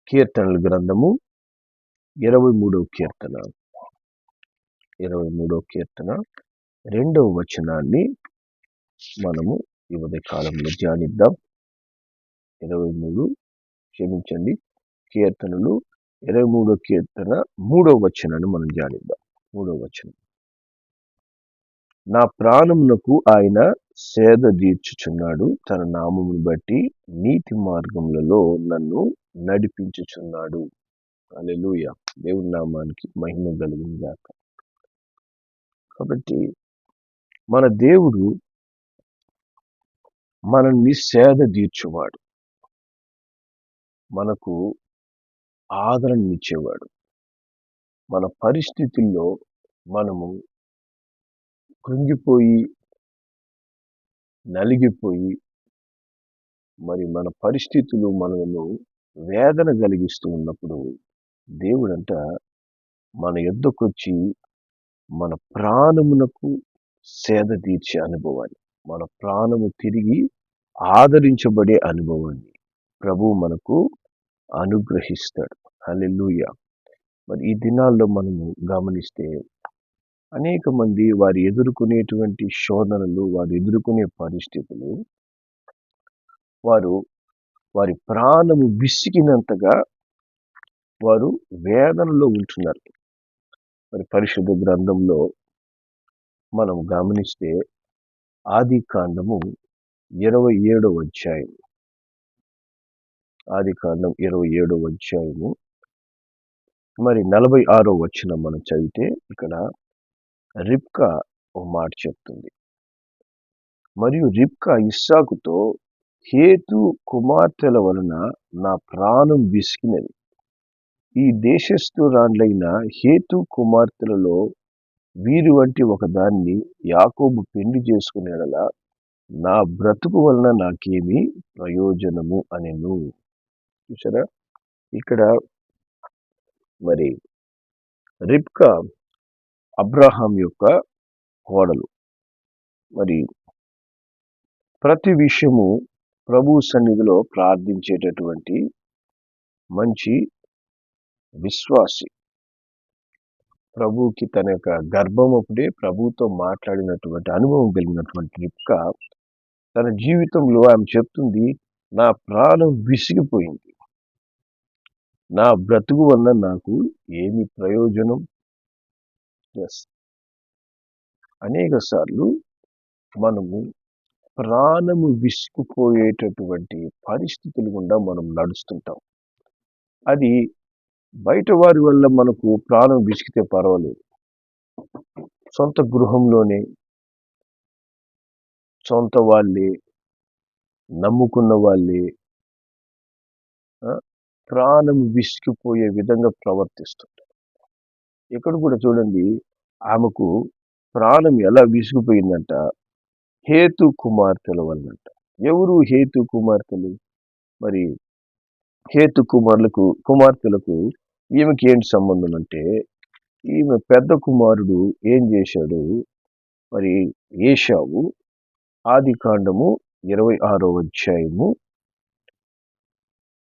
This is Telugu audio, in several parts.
కీర్తనల గ్రంథము 23వ కీర్తన 23వ కీర్తన 2వ వచనాన్ని మనము ఈ ఉదయ కాలంలో ధ్యానిద్దాం. 23 23వ కీర్తన 3వ వచనాన్ని మనం ధ్యానిద్దాం. 3వ వచనం, నా ప్రాణమునకు ఆయన సేద తీర్చుచున్నాడు, తన నామమును బట్టి నీతి మార్గములలో నన్ను నడిపించుచున్నాడు. హల్లెలూయా. దేవుని నామానికి మహిమ కలుగును గాక. కాబట్టి మన దేవుడు మనల్ని సేద తీర్చువాడు, మనకు ఆదరణ ఇచ్చేవాడు. మన పరిస్థితుల్లో మనము కృంగిపోయి నలిగిపోయి మరి మన పరిస్థితులు మనలను వేదన కలిగిస్తూ ఉన్నప్పుడు దేవుడంట మన యొద్దకొచ్చి మన ప్రాణమునకు సేద తీర్చే అనుభవాన్ని, మన ప్రాణము తిరిగి ఆదరించబడే అనుభవాన్ని ప్రభువు మనకు అనుగ్రహిస్తాడు. హల్లెలూయా. మరి ఈ దినాల్లో మనము గమనిస్తే అనేక మంది వారు ఎదుర్కొనేటువంటి శోధనలు, వారు ఎదుర్కొనే పరిస్థితులు, వారి ప్రాణము విసిగినంతగా వారు వేదనలో ఉంటున్నారు. మరి పరిశుద్ధ గ్రంథంలో మనం గమనిస్తే ఆది కాండము 27వ అధ్యాయం, ఆది కాండం 27వ అధ్యాయము మరి 46వ వచనం మనం చదివితే ఇక్కడ రిబ్కా ఒక మాట చెప్తుంది. మరియు రిబ్కా ఇస్సాకుతో, హేతు కుమార్తెల వలన నా ప్రాణం విసిగినది. ఈ దేశస్థురాండ్లైన హేతు కుమార్తెలలో వీరి వంటి ఒకదాన్ని యాకోబు పెళ్లి చేసుకునేలా నా బ్రతుకు వలన నాకేమి ప్రయోజనము అనెను. చూసారా, ఇక్కడ మరి రిబ్కా అబ్రహాం యొక్క కోడలు. మరి ప్రతి విషయము ప్రభు సన్నిధిలో ప్రార్థించేటటువంటి మంచి విశ్వాసి. ప్రభువుకి తన యొక్క గర్భం అప్పుడే ప్రభువుతో మాట్లాడినటువంటి అనుభవం కలిగినటువంటి రిబ్కా తన జీవితంలో ఆమె చెప్తుంది, నా ప్రాణం విసిగిపోయింది, నా బ్రతుకు వల్ల నాకు ఏమి ప్రయోజనం. అనేక సార్లు మనము ప్రాణము విసిగిపోయేటటువంటి పరిస్థితులు గుండా మనం నడుస్తుంటాం. అది బయట వారి వల్ల మనకు ప్రాణం విసిగితే పర్వాలేదు, సొంత గృహంలోనే సొంత వాళ్ళే, నమ్ముకున్న వాళ్ళే ప్రాణం విసిగిపోయే విధంగా ప్రవర్తిస్తుంటారు. ఇక్కడ కూడా చూడండి, ఆమెకు ప్రాణం ఎలా విసిగిపోయిందంట, హేతు కుమార్తెల వల్లంట. ఎవరు హేతు కుమార్తెలు? మరి హేతు కుమార్తెలకు ఈమెకి ఏంటి సంబంధం అంటే, ఈమె పెద్ద కుమారుడు ఏం చేశాడు, మరి ఏశావు ఆది కాండము 26వ అధ్యాయము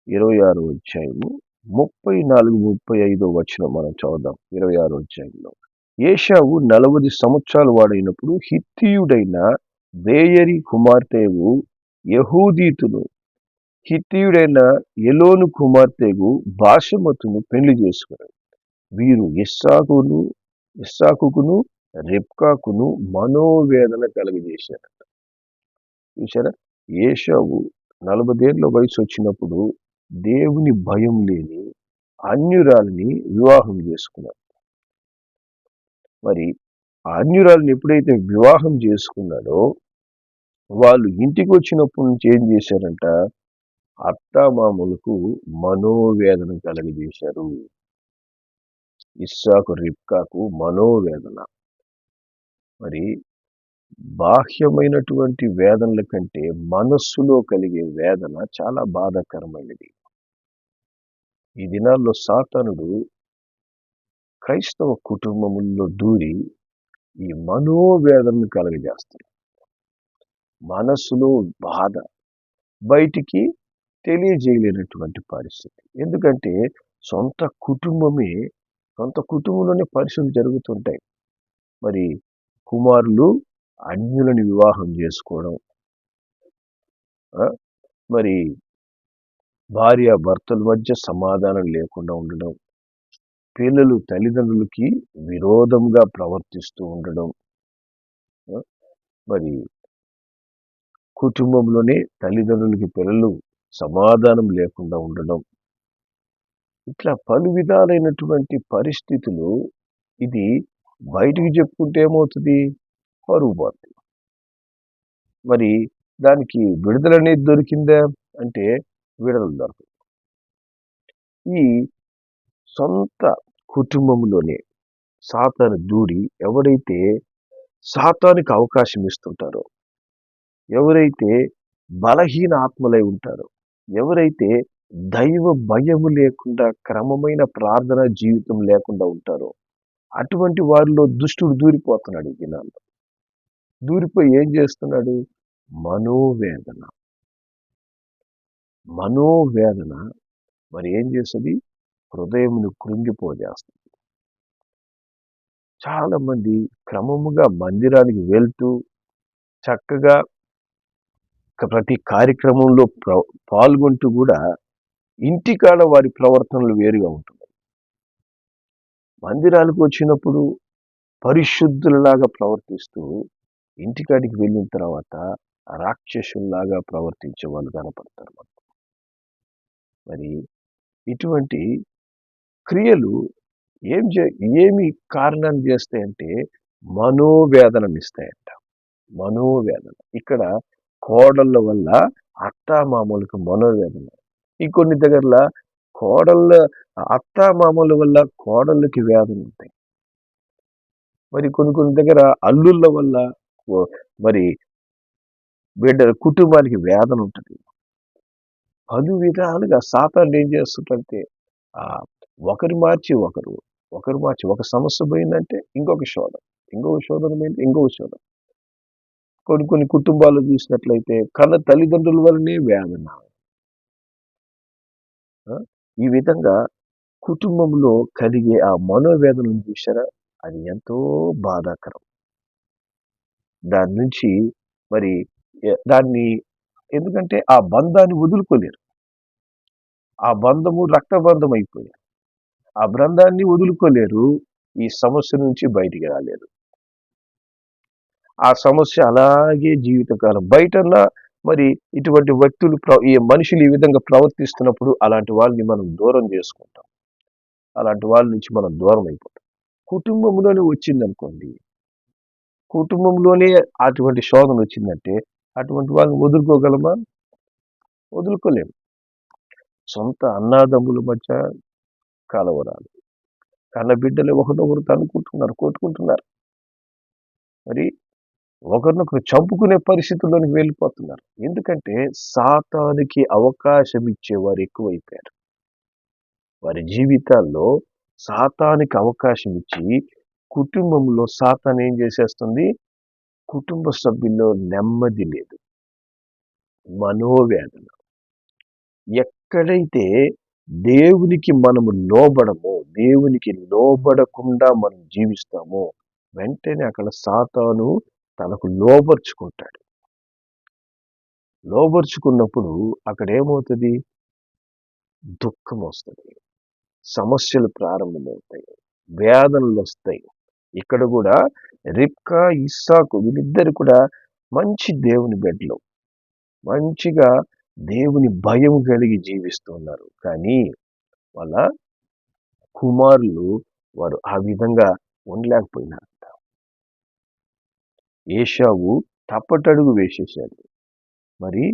34-35 వచనం మనం చదువుదాం. 26వ అధ్యాయంలో ఏశావు 40 సంవత్సరాల వాడైనప్పుడు హిత్తీయుడైన బేయరి కుమార్తెవు యహూదీతును, హిత్తీయుడైన ఎలోను కుమార్తెగు బాషమతును పెళ్లి చేసుకున్నాడు. వీరు ఇస్సాకుకును రిబ్కాకును మనోవేదన కలుగజేశారట. చూసారా, ఏశావు 40 ఏళ్ల వయసు వచ్చినప్పుడు దేవుని భయం లేని అన్యురాలిని వివాహం చేసుకున్నాడు. మరి ఆ అన్యురాలిని ఎప్పుడైతే వివాహం చేసుకున్నాడో, వాళ్ళు ఇంటికి వచ్చినప్పటి నుంచి ఏం చేశారంట, అత్తామామలకు మనోవేదన కలుగజేశారు. ఇస్సాకు రిబ్కాకు మనోవేదన. మరి బాహ్యమైనటువంటి వేదనల కంటే మనస్సులో కలిగే వేదన చాలా బాధాకరమైనది. ఈ దినాల్లో సాతానుడు క్రైస్తవ కుటుంబముల్లో దూరి ఈ మనోవేదనను కలుగజేస్తాడు. మనస్సులో బాధ, బయటికి తెలియజేయలేనటువంటి పరిస్థితి. ఎందుకంటే సొంత కుటుంబమే సొంత కుటుంబంలోనే పరిస్థితులు జరుగుతుంటాయి. మరి కుమారులు అన్యులను వివాహం చేసుకోవడం, ఆ, మరి భార్యాభర్తల మధ్య సమాధానం లేకుండా ఉండడం, పిల్లలు తల్లిదండ్రులకి విరోధంగా ప్రవర్తిస్తూ ఉండడం, ఆ, మరి కుటుంబంలోనే తల్లిదండ్రులకి పిల్లలు సమాధానం లేకుండా ఉండడం, ఇట్లా పలు విధాలైనటువంటి పరిస్థితులు. ఇది బయటికి చెప్పుకుంటే ఏమవుతుంది? పరువు పోతుంది. మరి దానికి విడుదల అనేది దొరికిందా అంటే విడుదల దొరకదు. ఈ సొంత కుటుంబంలోనే సాతాను దూరి ఎవరైతే సాతానికి అవకాశం ఇస్తుంటారో, ఎవరైతే బలహీన ఆత్మలై ఉంటారో, ఎవరైతే దైవ భయము లేకుండా క్రమమైన ప్రార్థన జీవితం లేకుండా ఉంటారో, అటువంటి వారిలో దుష్టుడు దూరిపోతున్నాడు ఈ దినాల్లో. దూరిపోయి ఏం చేస్తున్నాడు? మనోవేదన. మనోవేదన మరి ఏం చేస్తుంది? హృదయమును కృంగిపోజేస్తుంది. చాలా మంది క్రమముగా మందిరానికి వెళ్తూ చక్కగా ప్రతి కార్యక్రమంలో పాల్గొంటూ కూడా ఇంటికాడ వారి ప్రవర్తనలు వేరుగా ఉంటున్నాయి. మందిరాలకు వచ్చినప్పుడు పరిశుద్ధులలాగా ప్రవర్తిస్తూ ఇంటికాడికి వెళ్ళిన తర్వాత రాక్షసుల్లాగా ప్రవర్తించే వాళ్ళు కనపడతారు. మరి ఇటువంటి క్రియలు ఏమి కారణాన్ని చేస్తాయంటే మనోవేదననిస్తాయంట. మనోవేదన. ఇక్కడ కోడళ్ళ వల్ల అత్తామామలకు మనోవేదన. ఇంకొన్ని దగ్గరల అత్తామామల వల్ల కోడళ్ళకి వేదన ఉంటాయి. మరి కొన్ని దగ్గర అల్లుళ్ళ వల్ల మరి బిడ్డల కుటుంబానికి వేదన ఉంటుంది. పలు విధాలుగా సాతాను ఏం చేస్తుంటే ఒకరు మార్చి ఒక సమస్య పోయిందంటే ఇంకొక శోధన పోయింది ఇంకొక శోధన. కొన్ని కుటుంబాలు చూసినట్లయితే కన్న తల్లిదండ్రుల వల్లనే వేదన. ఈ విధంగా కుటుంబంలో కలిగే ఆ మనోవేదనను చూసారా, అది ఎంతో బాధాకరం. దాని నుంచి మరి దాన్ని ఎందుకంటే ఆ బంధాన్ని వదులుకోలేరు. ఆ బంధము రక్తబంధం అయిపోయారు. ఆ బంధాన్ని వదులుకోలేరు. ఈ సమస్య నుంచి బయటికి రాలేరు. ఆ సమస్య అలాగే జీవితకాలం బయటన్నా మరి ఇటువంటి వ్యక్తులు ఈ మనుషులు ఈ విధంగా ప్రవర్తిస్తున్నప్పుడు అలాంటి వాళ్ళని మనం దూరం చేసుకుంటాం. అలాంటి వాళ్ళ నుంచి మనం దూరం అయిపోతాం. కుటుంబంలోనే వచ్చిందనుకోండి, కుటుంబంలోనే అటువంటి శోధన వచ్చిందంటే అటువంటి వాళ్ళని వదులుకోగలమా? వదులుకోలేము. సొంత అన్నాదమ్ముల మధ్య కలవరాలు, కన్న బిడ్డలు ఒకరినొకరు తనుకుంటున్నారు, కొట్టుకుంటున్నారు. మరి ఒకరినొకరు చంపుకునే పరిస్థితుల్లోనికి వెళ్ళిపోతున్నారు. ఎందుకంటే సాతానికి అవకాశం ఇచ్చేవారు ఎక్కువైపోయారు. వారి జీవితాల్లో సాతానికి అవకాశం ఇచ్చి కుటుంబంలో సాతాను ఏం చేసేస్తుంది? కుటుంబ సభ్యుల్లో నెమ్మది లేదు, మనోవేదన. ఎక్కడైతే దేవునికి మనము లోబడమో, దేవునికి లోబడకుండా మనం జీవిస్తామో వెంటనే అక్కడ సాతాను తనకు లోబర్చుకుంటాడు. లోబర్చుకున్నప్పుడు అక్కడ ఏమవుతుంది? దుఃఖం వస్తుంది, సమస్యలు ప్రారంభమవుతాయి, వేదనలు వస్తాయి. ఇక్కడ కూడా రిబ్కా, ఇస్సాకు వీళ్ళిద్దరు కూడా మంచి దేవుని బిడ్డలు, మంచిగా దేవుని భయం కలిగి జీవిస్తున్నారు. కానీ వాళ్ళ కుమారులు వారు ఆ విధంగా ఉండలేకపోయినారంట. ఏశావు తప్పటడుగు వేసేశాడు. మరి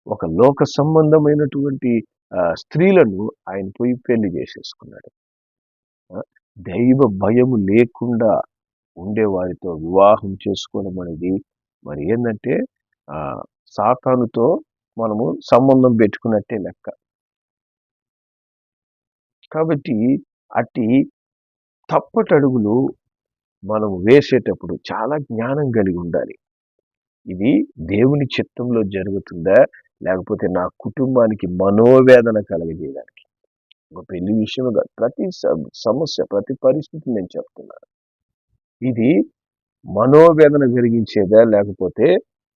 ఒక లోక సంబంధమైనటువంటి స్త్రీలను ఆయన పోయి పెళ్లి చేసేసుకున్నాడు. దైవ భయము లేకుండా ఉండేవారితో వివాహం చేసుకోవడం అనేది మరి ఏంటంటే సాతానుతో మనము సంబంధం పెట్టుకున్నట్టే లెక్క. కాబట్టి అట్టి తప్పటడుగులు మనం వేసేటప్పుడు చాలా జ్ఞానం కలిగి ఉండాలి. ఇది దేవుని చిత్తంలో జరుగుతుందా లేకపోతే నా కుటుంబానికి మనోవేదన కలగజేయడానికి. ఒక పెళ్లి విషయమే కాదు, ప్రతి సమస్య, ప్రతి పరిస్థితి నేను చెప్తున్నాను. ఇది మనోవేదన కలిగించేదా, లేకపోతే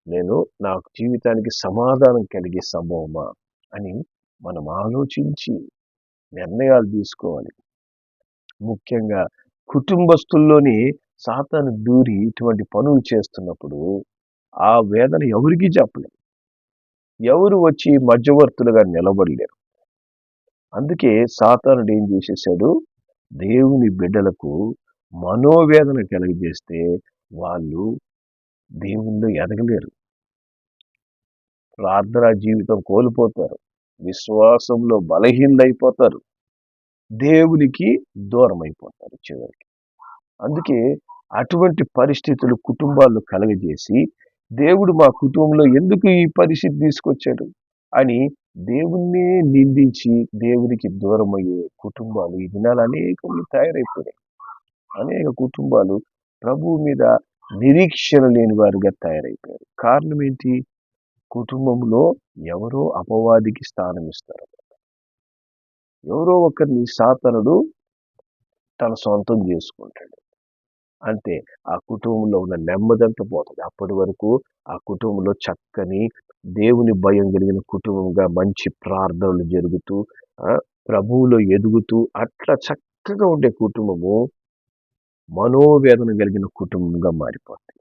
నేను నాకు జీవితానికి సమాధానం కలిగే సంభవమా అని మనం ఆలోచించి నిర్ణయాలు తీసుకోవాలి. ముఖ్యంగా కుటుంబస్తుల్లోని సాతాను దూరి ఇటువంటి పనులు చేస్తున్నప్పుడు ఆ వేదన ఎవరికీ చెప్పలేం. ఎవరు వచ్చి మధ్యవర్తులుగా నిలబడలేరు. అందుకే సాతానుడు ఏం చేసేసాడు, దేవుని బిడ్డలకు మనోవేదన కలిగజేస్తే వాళ్ళు దేవుళ్ళు ఎదగలేరు. ప్రార్థనా జీవితం కోల్పోతారు. విశ్వాసంలో బలహీనైపోతారు. దేవునికి దూరం అయిపోతారు చివరికి. అందుకే అటువంటి పరిస్థితులు కుటుంబాల్లో కలగజేసి, దేవుడు మా కుటుంబంలో ఎందుకు ఈ పరిస్థితి తీసుకొచ్చాడు అని దేవుణ్ణే నిందించి దేవునికి దూరమయ్యే కుటుంబాలు ఈ దినాలు అనేకములు తయారైపోయాయి. అనేక కుటుంబాలు ప్రభువు మీద నిరీక్షణ లేని వారుగా తయారైపోయారు. కారణం ఏంటి? కుటుంబంలో ఎవరో అపవాదికి స్థానం ఇస్తారు. ఎవరో ఒకరిని సాతానుడు తన సొంతం చేసుకుంటాడు. అంతే, ఆ కుటుంబంలో ఉన్న నెమ్మదంతా పోతుంది. అప్పటి వరకు ఆ కుటుంబంలో చక్కని దేవుని భయం కలిగిన కుటుంబంగా మంచి ప్రార్థనలు జరుగుతూ ప్రభువులో ఎదుగుతూ అట్లా చక్కగా ఉండే కుటుంబము మనోవేదన కలిగిన కుటుంబంగా మారిపోతుంది.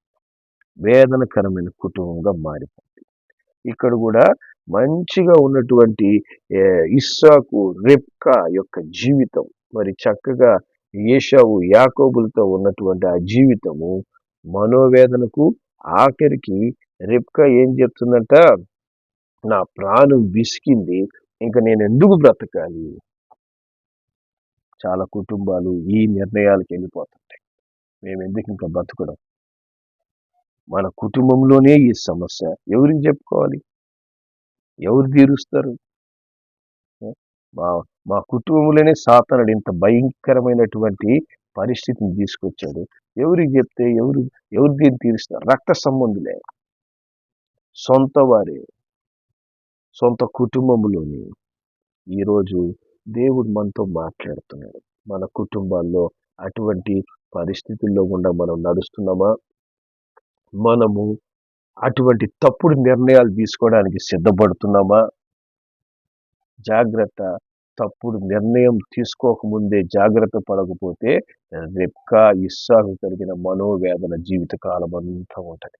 వేదనకరమైన కుటుంబంగా మారిపోతుంది. ఇక్కడ కూడా మంచిగా ఉన్నటువంటి ఇస్సాకు రెబ్కా యొక్క జీవితం, మరి చక్కగా ఏశావు యాకోబులతో ఉన్నటువంటి ఆ జీవితము మనోవేదనకు, ఆఖరికి రెబ్కా ఏం చెప్తుందంట, నా ప్రాణం విసికింది, ఇంకా నేను ఎందుకు బ్రతకాలి. చాలా కుటుంబాలు ఈ నిర్ణయాలకు వెళ్ళిపోతుంటాయి. మేము ఎందుకు ఇంకా బ్రతకడం, మన కుటుంబంలోనే ఈ సమస్య, ఎవరికి చెప్పుకోవాలి, ఎవరు తీరుస్తారు? మా మా కుటుంబంలోనే సాతానుడు ఇంత భయంకరమైనటువంటి పరిస్థితిని తీసుకొచ్చాడు. ఎవరికి చెప్తే ఎవరు దీన్ని తీరుస్తారు? రక్త సంబంధులే, సొంత వారే, సొంత కుటుంబంలోని. ఈరోజు దేవుడు మనతో మాట్లాడుతున్నాడు. మన కుటుంబాల్లో అటువంటి పరిస్థితుల్లో గుండా మనం నడుస్తున్నామా? మనము అటువంటి తప్పుడు నిర్ణయాలు తీసుకోవడానికి సిద్ధపడుతున్నామా? జాగ్రత్త. తప్పుడు నిర్ణయం తీసుకోకముందే జాగ్రత్త పడకపోతే రెబ్కా ఇస్సాకు కలిగిన మనోవేదన జీవితకాలం అంతా ఉంటుంది.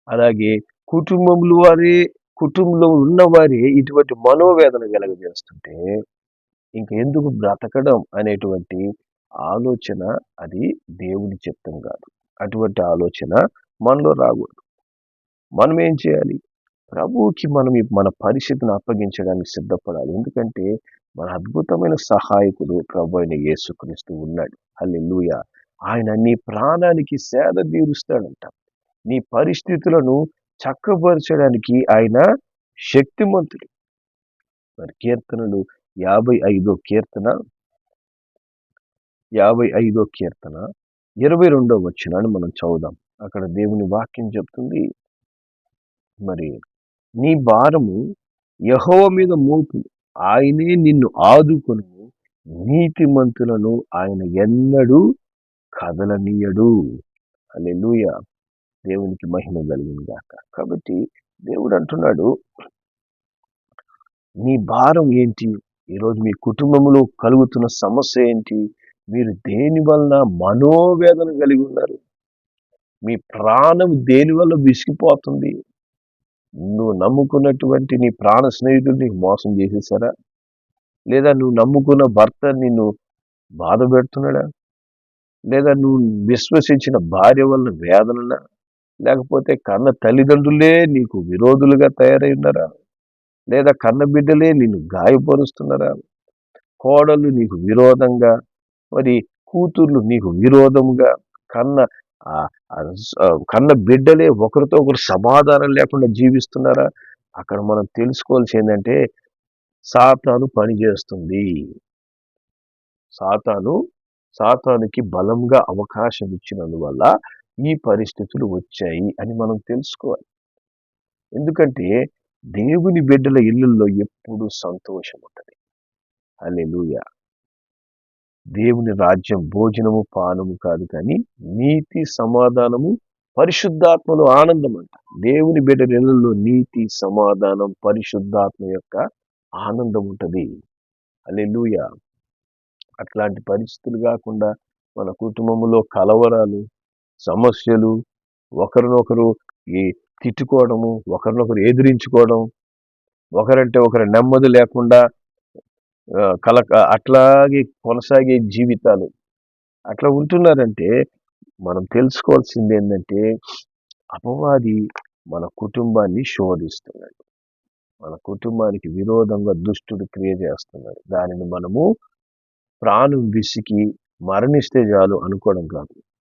అలాగే కుటుంబంలో ఉన్నవారే ఇటువంటి మనోవేదన కలగజేస్తుంటే ఇంకెందుకు బ్రతకడం అనేటువంటి ఆలోచన, అది దేవుని చిత్తం కాదు. అటువంటి ఆలోచన మనలో రాకూడదు. మనం ఏం చేయాలి? ప్రభువుకి మనం మన పరిస్థితిని అప్పగించడానికి సిద్ధపడాలి. ఎందుకంటే మన అద్భుతమైన సహాయకుడు ప్రభు అయిన యేసుక్రీస్తు ఉన్నాడు. హల్లెలూయా. ఆయన నీ ప్రాణానికి సేద తీరుస్తాడంట. నీ పరిస్థితులను చక్కబరచడానికి ఆయన శక్తిమంతుడు. మరి కీర్తనలు 55వ కీర్తన 22వ వచనాన్ని మనం చదువుదాం. అక్కడ దేవుని వాక్యం చెప్తుంది, మరి నీ భారము యెహోవా మీద మోపు, ఆయనే నిన్ను ఆదుకొను, నీతిమంతులను ఆయన ఎన్నడూ కదలనీయడు. హల్లెలూయా. దేవునికి మహిమ కలిగింది గాక. కాబట్టి దేవుడు అంటున్నాడు, నీ భారం ఏంటి? ఈరోజు మీ కుటుంబంలో కలుగుతున్న సమస్య ఏంటి? మీరు దేని వలన మనోవేదన కలిగి ఉన్నారు? మీ ప్రాణం దేని వల్ల విసిగిపోతుంది? నువ్వు నమ్ముకున్నటువంటి నీ ప్రాణ స్నేహితులు నీకు మోసం చేసేసారా? లేదా నువ్వు నమ్ముకున్న భర్త నిన్ను బాధ పెడుతున్నాడా? లేదా నువ్వు విశ్వసించిన భార్య వల్ల వేదననా? లేకపోతే కన్న తల్లిదండ్రులే నీకు విరోధులుగా తయారై ఉన్నారా? లేదా కన్న బిడ్డలే నిన్ను గాయపరుస్తున్నారా? కోడలు నీకు విరోధంగా, మరి కూతుర్లు నీకు విరోధంగా, కన్న బిడ్డలే ఒకరితో ఒకరు సమాధానం లేకుండా జీవిస్తున్నారా? అక్కడ మనం తెలుసుకోవాల్సి ఏంటంటే సాతాను పనిచేస్తుంది. సాతానుకి బలంగా అవకాశం ఇచ్చినందువల్ల ఈ పరిస్థితులు వచ్చాయి అని మనం తెలుసుకోవాలి. ఎందుకంటే దేవుని బిడ్డల ఇళ్ళల్లో ఎప్పుడు సంతోషం ఉంటుంది. హల్లెలూయా. దేవుని రాజ్యం భోజనము పానము కాదు కానీ నీతి సమాధానము పరిశుద్ధాత్మలో ఆనందం అంట. దేవుని బిడ్డల ఇళ్ళల్లో నీతి సమాధానం పరిశుద్ధాత్మ యొక్క ఆనందం ఉంటుంది. హల్లెలూయా. అట్లాంటి పరిస్థితులు కాకుండా మన కుటుంబంలో కలవరాలు, సమస్యలు, ఒకరినొకరు ఈ తిట్టుకోవడము, ఒకరినొకరు ఎదిరించుకోవడం, ఒకరంటే ఒకరు నెమ్మది లేకుండా అట్లాగే కొనసాగే జీవితాలు అట్లా ఉంటున్నారంటే మనం తెలుసుకోవాల్సింది ఏంటంటే అపవాది మన కుటుంబాన్ని శోధిస్తున్నాడు. మన కుటుంబానికి విరోధంగా దుష్టుడు క్రియ చేస్తున్నాడు. దానిని మనము ప్రాణం విసికి మరణిస్తే చాలు అనుకోవడం కాదు.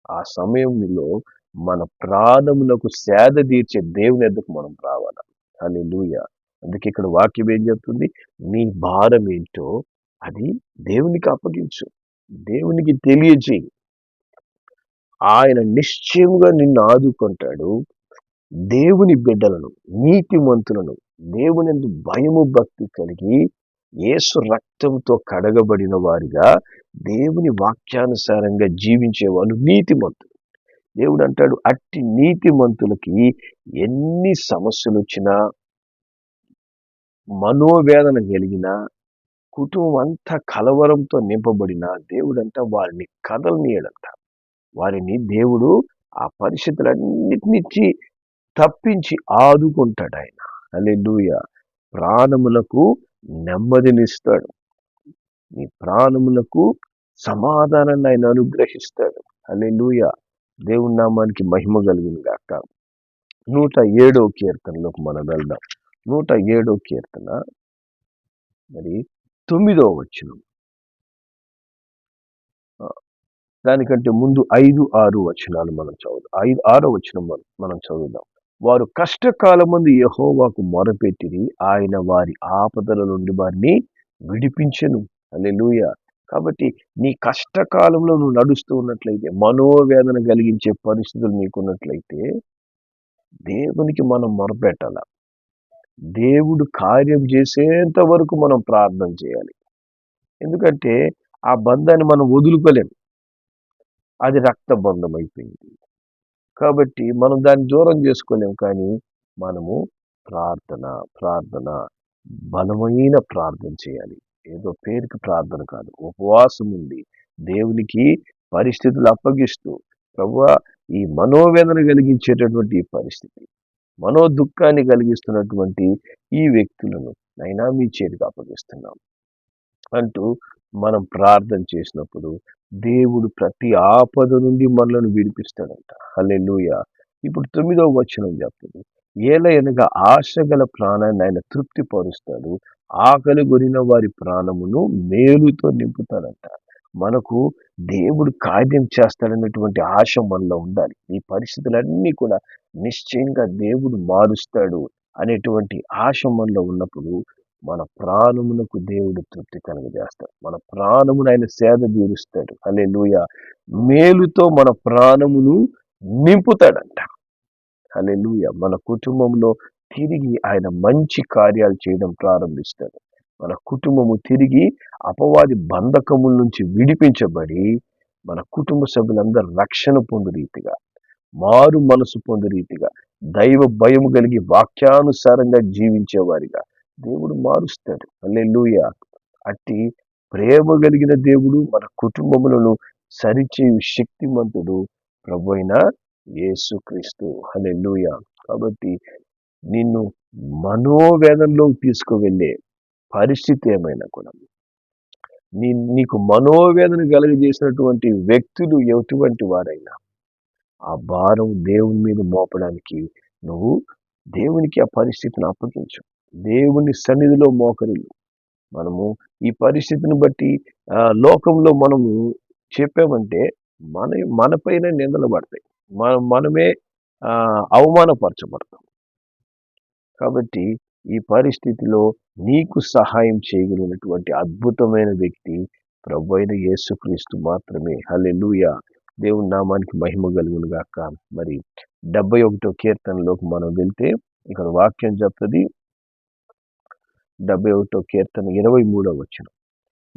ఆ సమయంలో మన ప్రాణములకు సేద తీర్చే దేవుని ఎద్దకు మనం రావాలి. హల్లెలూయా. అందుకే ఇక్కడ వాక్యం ఏం చెప్తుంది? నీ భారం ఏంటో అది దేవునికి అప్పగించు, దేవునికి తెలియజేయి. ఆయన నిశ్చయముగా నిన్ను ఆదుకుంటాడు. దేవుని బిడ్డలను, నీతిమంతులను, దేవునందు భయము భక్తి కలిగి యేసు రక్తంతో కడగబడిన వారిగా దేవుని వాక్యానుసారంగా జీవించేవాళ్ళు నీతిమంతులు. దేవుడు అంటాడు అట్టి నీతిమంతులకి ఎన్ని సమస్యలు వచ్చినా, మనోవేదన కలిగిన, కుటుంబం అంతా కలవరంతో నింపబడిన దేవుడంట వారిని కదలనీయడంట. వారిని దేవుడు ఆ పరిస్థితులన్నిటినిచ్చి తప్పించి ఆదుకుంటాడు ఆయన. హల్లెలూయా. ప్రాణములకు నెమ్మదినిస్తాడు. నీ ప్రాణములకు సమాధానాన్ని ఆయన అనుగ్రహిస్తాడు. హల్లెలూయా. దేవుని నామానికి మహిమ కలుగును గాక. 107వ కీర్తనలోకి మనం వెళ్దాం. 107వ కీర్తన మరి 9వ వచనం. దానికంటే ముందు 5-6 వచనాలు మనం చదువుదాం. 6వ వచనం మనం చదువుదాం. వారు కష్టకాలమందు యెహోవాకు మొరపెట్టిరి, ఆయన వారి ఆపదల నుండి వారిని విడిపించెను. హల్లెలూయా. కాబట్టి నీ కష్టకాలంలో నువ్వు నడుస్తూ ఉన్నట్లయితే, మనోవేదన కలిగించే పరిస్థితులు నీకున్నట్లయితే దేవునికి మనం మొరపెట్టాల. దేవుడు కార్యం చేసేంత వరకు మనం ప్రార్థన చేయాలి. ఎందుకంటే ఆ బంధాన్ని మనం వదులుకోలేం. అది రక్త బంధం అయిపోయింది. కాబట్టి మనం దాన్ని దూరం చేసుకోలేం. కానీ మనము ప్రార్థన బలమైన ప్రార్థన చేయాలి. ఏదో పేరుకి ప్రార్థన కాదు, ఉపవాసం ఉంది దేవునికి పరిస్థితులు అప్పగిస్తూ, ప్రభువా ఈ మనోవేదన కలిగించేటటువంటి ఈ పరిస్థితి, మనో దుఃఖాన్ని కలిగిస్తున్నటువంటి ఈ వ్యక్తులను అయినా మీ చేతికి అప్పగిస్తున్నాం అంటూ మనం ప్రార్థన చేసినప్పుడు దేవుడు ప్రతి ఆపద నుండి మనలను విడిపిస్తాడంట. హల్లెలూయా. ఇప్పుడు 9వ వచనం చెప్తుంది. ఏలయనగా ఆశగల ప్రాణాన్ని ఆయన తృప్తి పరుస్తాడు, ఆకలి కొనిన వారి ప్రాణమును మేలుతో నింపుతాడంట. మనకు దేవుడు కార్యం చేస్తాడనేటువంటి ఆశ మనలో ఉండాలి. ఈ పరిస్థితులన్నీ కూడా నిశ్చయంగా దేవుడు మారుస్తాడు అనేటువంటి ఆశ మనలో ఉన్నప్పుడు మన ప్రాణమునకు దేవుడు తృప్తి కలుగజేస్తాడు. మన ప్రాణమును ఆయన సేద తీరుస్తాడు. హల్లెలూయా. మేలుతో మన ప్రాణమును నింపుతాడంట. హల్లెలూయా. మన కుటుంబంలో తిరిగి ఆయన మంచి కార్యాలు చేయడం ప్రారంభిస్తాడు. మన కుటుంబము తిరిగి అపవాది బంధకముల నుంచి విడిపించబడి మన కుటుంబ సభ్యులందరూ రక్షణ పొందు రీతిగా, మారు మనసు పొందు రీతిగా, దైవ భయము కలిగి వాక్యానుసారంగా జీవించేవారిగా దేవుడు మారుస్తాడు. హల్లెలూయా. అట్టి ప్రేమ కలిగిన దేవుడు మన కుటుంబములను సరిచేయు శక్తిమంతుడు ప్రభు అయిన యేసుక్రీస్తు. హల్లెలూయా. కాబట్టి నిన్ను మనోవేదనలోకి తీసుకువెళ్ళే పరిస్థితి ఏమైనా కూడా, నీకు మనోవేదన కలుగజేసినటువంటి వ్యక్తులు ఎటువంటి వారైనా ఆ భారం దేవుని మీద మోపడానికి నువ్వు దేవునికి ఆ పరిస్థితిని అప్పగించు. దేవుని సన్నిధిలో మోకరిల్లు. మనము ఈ పరిస్థితిని బట్టి లోకంలో మనము చెప్పామంటే మన పైన నిందలు పడతాయి. మనమే అవమానపరచబడతాం. కాబట్టి ఈ పరిస్థితిలో నీకు సహాయం చేయగలిగినటువంటి అద్భుతమైన వ్యక్తి ప్రభువైన యేసుక్రీస్తు మాత్రమే. హల్లెలూయా. దేవుని నామానికి మహిమ కలుగును గాక. మరి 71వ కీర్తనలోకి మనం వెళ్తే ఇక్కడ వాక్యం చెప్తుంది 71 కీర్తన 23వ వచనం.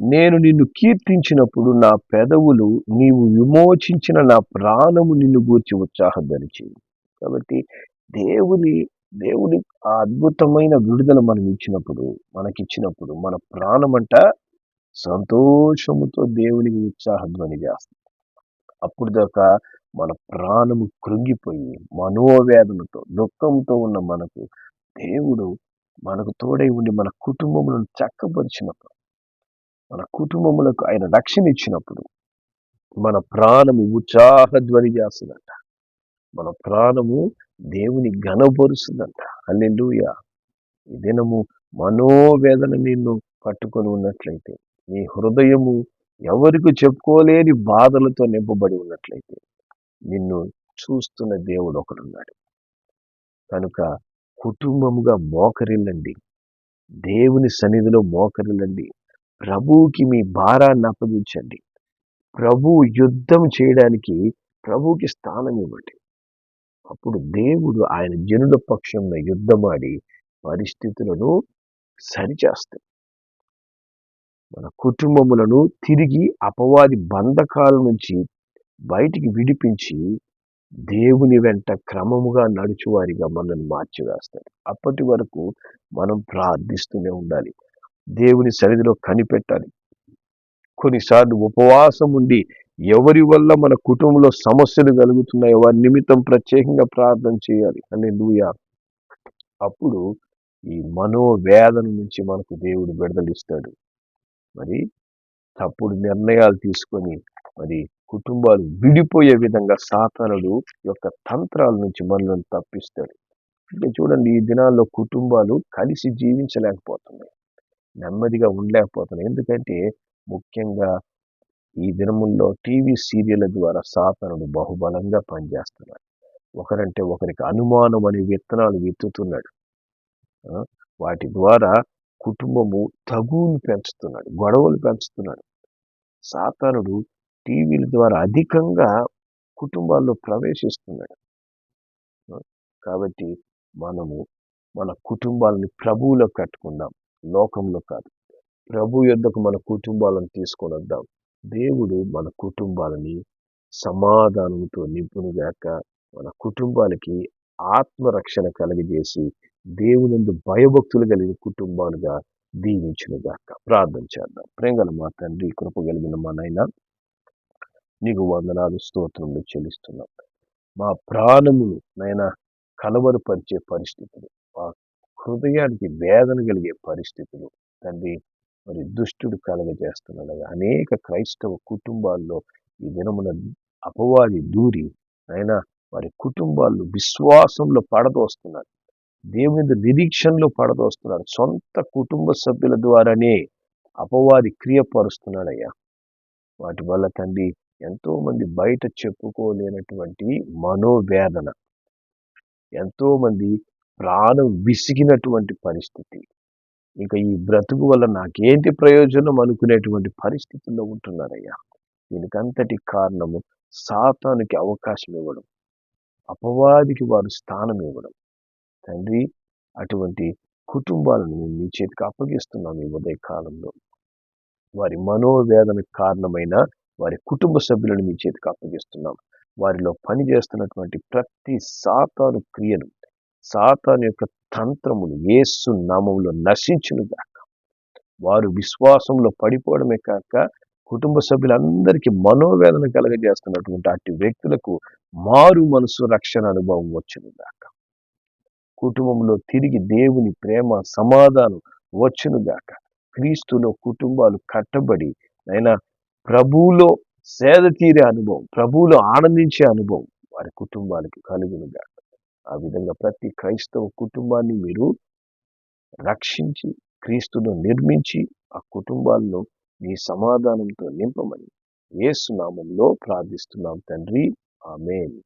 నేను నిన్ను కీర్తించినప్పుడు నా పెదవులు నీవు విమోచించిన నా ప్రాణము నిన్ను గూర్చి ఉత్సాహధ్వనించి. కాబట్టి దేవుని దేవుని ఆ అద్భుతమైన విడుదల మనకిచ్చినప్పుడు మన ప్రాణమంట సంతోషముతో దేవునికి ఉత్సాహధ్వని చేస్తుంది. అప్పుడు దాకా మన ప్రాణము కృంగిపోయి మనోవేదనతో దుఃఖంతో ఉన్న మనకు దేవుడు మనకు తోడై ఉండి మన కుటుంబములను చక్కపరిచినప్పుడు, మన కుటుంబములకు ఆయన రక్షణ ఇచ్చినప్పుడు మన ప్రాణము ఉత్సాహధ్వని చేస్తుందంట. మన ప్రాణము దేవుని ఘనపరుస్తుందంట. హల్లెలూయా. ఈ దినము మనోవేదన నిన్ను పట్టుకొని ఉన్నట్లయితే, నీ హృదయము ఎవరికి చెప్పుకోలేని బాధలతో నింపబడి ఉన్నట్లయితే, నిన్ను చూస్తున్న దేవుడు ఒకడున్నాడు. కనుక కుటుంబముగా మోకరిల్లండి, దేవుని సన్నిధిలో మోకరిల్లండి, ప్రభువుకి మీ భారాన్ని అప్పగించండి. ప్రభు యుద్ధం చేయడానికి ప్రభువుకి స్థానం ఇవ్వండి. అప్పుడు దేవుడు ఆయన జనుల పక్షంలో యుద్ధమాడి పరిస్థితులను సరిచేస్తాడు. మన కుటుంబములను తిరిగి అపవాది బంధకాల నుంచి బయటికి విడిపించి దేవుని వెంట క్రమముగా నడుచువారిగా మనల్ని మార్చివేస్తాడు. అప్పటి వరకు మనం ప్రార్థిస్తూనే ఉండాలి, దేవుని సన్నిధిలో కనిపెట్టాలి. కొన్నిసార్లు ఉపవాసం ఉండి ఎవరి వల్ల మన కుటుంబంలో సమస్యలు కలుగుతున్నాయో వారి నిమిత్తం ప్రత్యేకంగా ప్రార్థన చేయాలి. హల్లెలూయా. అప్పుడు ఈ మనోవేదన నుంచి మనకు దేవుడు విడుదలిస్తాడు. మరి తప్పుడు నిర్ణయాలు తీసుకొని మరి కుటుంబాలు విడిపోయే విధంగా సాతానుడు యొక్క తంత్రాల నుంచి మనల్ని తప్పిస్తాడు. అంటే చూడండి, ఈ దినాల్లో కుటుంబాలు కలిసి జీవించలేకపోతున్నాయి, నెమ్మదిగా ఉండలేకపోతున్నాయి. ఎందుకంటే ముఖ్యంగా ఈ దినముల్లో టీవీ సీరియళ్ల ద్వారా సాతానుడు బహుబలంగా పనిచేస్తున్నాడు. ఒకరంటే ఒకరికి అనుమానం అనే విత్తనాలు విత్తుతున్నాడు. వాటి ద్వారా కుటుంబము తగువులు పెంచుతున్నాడు, గొడవలు పెంచుతున్నాడు. సాతానుడు టీవీల ద్వారా అధికంగా కుటుంబాల్లో ప్రవేశిస్తున్నాడు. కాబట్టి మనము మన కుటుంబాలని ప్రభువులో కట్టుకుందాం, లోకంలో కాదు. ప్రభు యొద్దకు మన కుటుంబాలను తీసుకొని వద్దాం. దేవుడు మన కుటుంబాలని సమాధానంతో నింపునుగాక. మన కుటుంబాలకి ఆత్మరక్షణ కలుగజేసి దేవునందు భయభక్తులు కలిగిన కుటుంబాలుగా దీవించునుగాక. ప్రార్థన చేద్దాం. ప్రేమగల మా తండ్రి, కృప కలిగిన మా నాయన, నీకు వందనాలు స్తోత్రములు చెల్లిస్తున్నాం. మా ప్రాణములు నాయన కలవరపరిచే పరిస్థితులు, మా హృదయానికి వేదన కలిగే పరిస్థితులు తండ్రి మరి దుష్టుడు కలగజేస్తున్నాడు. అనేక క్రైస్తవ కుటుంబాల్లో ఈ దినమున అపవాది దూరి అయినా వారి కుటుంబాల్లో విశ్వాసంలో పడదోస్తున్నారు, దేవుని నిరీక్షణలో పడదోస్తున్నారు. సొంత కుటుంబ సభ్యుల ద్వారానే అపవాది క్రియపరుస్తున్నాడయ్యా. వాటి వల్ల తండ్రి ఎంతో మంది బయట చెప్పుకోలేనటువంటి మనోవేదన, ఎంతో మంది ప్రాణం విసిగినటువంటి పరిస్థితి, ఇంకా ఈ బ్రతుకు వల్ల నాకేంటి ప్రయోజనం అనుకునేటువంటి పరిస్థితుల్లో ఉంటున్నారయ్యా. దీనికంతటి కారణము సాతానుకి అవకాశం ఇవ్వడం, అపవాదికి వారు స్థానం ఇవ్వడం. తండ్రి, అటువంటి కుటుంబాలను మేము మీ చేతికి అప్పగిస్తున్నాం. ఈ ఉదయ కాలంలో వారి మనోవేదనకు కారణమైన వారి కుటుంబ సభ్యులను మీ చేతికి అప్పగిస్తున్నాం. వారిలో పనిచేస్తున్నటువంటి ప్రతి సాతాను క్రియను, సాతాను యొక్క తంత్రములు యేసు నామములో నశించునుగాక. వారు విశ్వాసంలో పడిపోవడమే కాక కుటుంబ సభ్యులందరికీ మనోవేదన కలగజేస్తున్నటువంటి అట్టి వ్యక్తులకు మారు మనసు రక్షణ అనుభవం వచ్చునుగాక. కుటుంబంలో తిరిగి దేవుని ప్రేమ సమాధానం వచ్చునుగాక. క్రీస్తులో కుటుంబాలు కట్టబడి అయినా ప్రభువులో సేద తీరే అనుభవం, ప్రభువులో ఆనందించే అనుభవం వారి కుటుంబానికి కలుగునుగాక. ఆ విధంగా ప్రతి క్రైస్తవ కుటుంబాన్ని మీరు రక్షించి క్రీస్తును నిర్మించి ఆ కుటుంబాల్లో మీ సమాధానంతో నింపమని యేసు నామములో ప్రార్థిస్తున్నాం తండ్రి. ఆమేన్.